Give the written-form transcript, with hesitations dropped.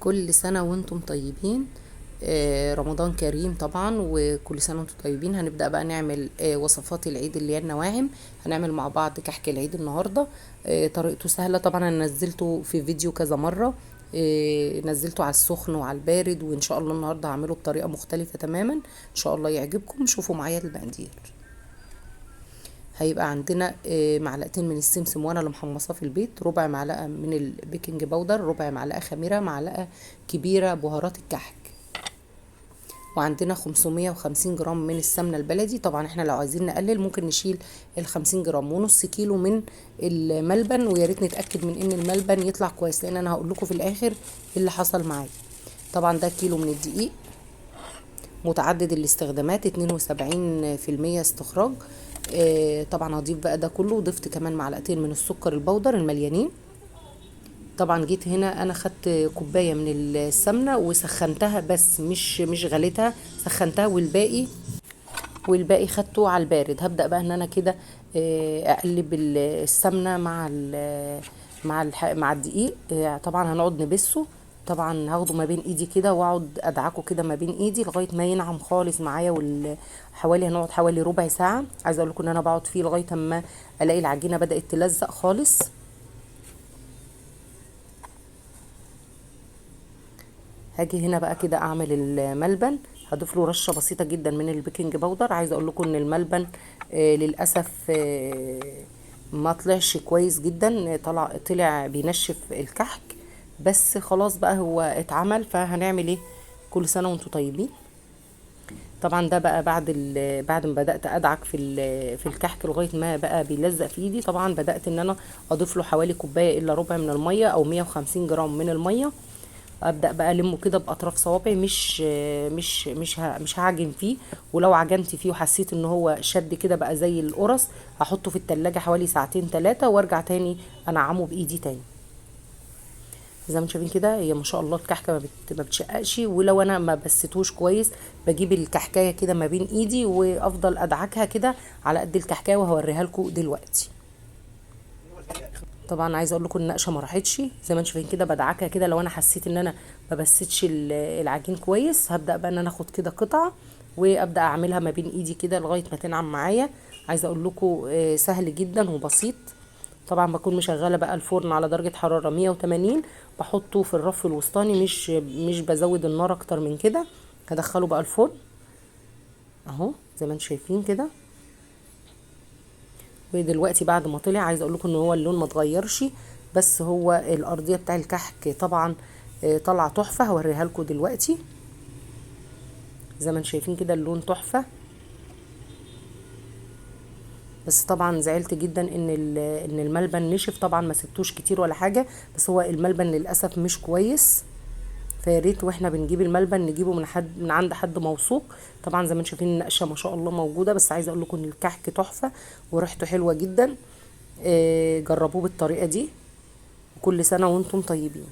كل سنة وانتم طيبين. رمضان كريم طبعا، وكل سنة وانتم طيبين. هنبدأ بقى نعمل وصفات العيد اللي هي النواعم. هنعمل مع بعض كحك العيد النهاردة. طريقته سهلة طبعا، انا نزلته في فيديو كذا مرة. نزلته على السخن وعلى البارد، وان شاء الله النهاردة هعمله بطريقة مختلفة تماما، ان شاء الله يعجبكم. شوفوا معايا المقادير. هيبقى عندنا معلقتين من السمسم وانا اللي محمصاه في البيت، ربع معلقه من البيكنج باودر، ربع معلقه خميره، معلقه كبيره بهارات الكحك، وعندنا 550 جرام من السمنه البلدي. طبعا احنا لو عايزين نقلل ممكن نشيل ال50 جرام، ونص كيلو من الملبن، ويا ريت نتاكد من ان الملبن يطلع كويس، لان انا هقول لكم في الاخر ايه اللي حصل معايا. طبعا ده كيلو من الدقيق متعدد الاستخدامات، 72% استخراج. طبعا هضيف بقى ده كله، وضفت كمان معلقتين من السكر البودر المليانين. طبعا جيت هنا انا خدت كوبايه من السمنه وسخنتها، بس مش غليتها، سخنتها، والباقي خدته على البارد. هبدا بقى ان انا كده اقلب السمنه مع الدقيق. طبعا هنقعد نبسه. طبعا هاخده ما بين ايدي كده، واقعد ادعكه كده ما بين ايدي لغايه ما ينعم خالص معايا. هنقعد حوالي ربع ساعه. عايزه اقول لكم ان انا بقعد فيه لغايه اما الاقي العجينه بدات تلزق خالص. هاجي هنا بقى كده اعمل الملبن. هضيف له رشه بسيطه جدا من البيكنج باودر. عايزه اقول لكم ان الملبن للاسف ما طلعش كويس جدا، طلع بينشف الكحك، بس خلاص بقى هو اتعمل، فهنعمل ايه؟ كل سنه وانتم طيبين. طبعا ده بقى بعد ما بدات ادعك في الكحك لغايه ما بقى بيلزق في ايدي. طبعا بدات ان انا اضيف له حوالي كوبايه الا ربع من الميه، او 150 جرام من الميه. ابدا بقى المه كده باطراف صوابعي، مش هعجن فيه. ولو عجنت فيه وحسيت ان هو شد كده بقى زي القرص، هحطه في التلاجة حوالي ساعتين 3، وارجع تاني انعمه بايدي تاني. زي ما انتم شايفين كده، هي ما شاء الله الكحكه ما بتشققش. ولو انا ما بستوش كويس، بجيب الكحكايه كده ما بين ايدي وافضل ادعكها كده على قد الكحكايه، وهوريها لكم دلوقتي. طبعا عايزه اقول لكم النقشه ما راحتش، زي ما انتم شايفين كده بدعكها كده. لو انا حسيت ان انا ما بستش العجين كويس، هبدا بقى ان انا اخد كده قطعه وابدا اعملها ما بين ايدي كده لغايه ما تنعم معايا. عايزه اقول لكم سهل جدا وبسيط. طبعا بكون مشغله بقى الفرن على درجه حراره 180، بحطه في الرف الوسطاني، مش بزود النار اكتر من كده. هدخله بقى الفرن اهو زي ما انتم شايفين كده. ودلوقتي بعد ما طلع، عايزه اقول لكم ان هو اللون ما اتغيرش، بس هو الارضيه بتاع الكحك طبعا طالعه تحفه. هوريها لكم دلوقتي. زي ما انتم شايفين كده اللون تحفه. بس طبعا زعلت جدا ان الملبن نشف. طبعا ما سبتوش كتير ولا حاجه، بس هو الملبن للاسف مش كويس. فياريت واحنا بنجيب الملبن نجيبه من عند حد موثوق. طبعا زي ما انتم شايفين النقشه ما شاء الله موجوده. بس عايزه اقول لكم ان الكحك تحفه وريحته حلوه جدا. جربوه بالطريقه دي. وكل سنه وانتم طيبين.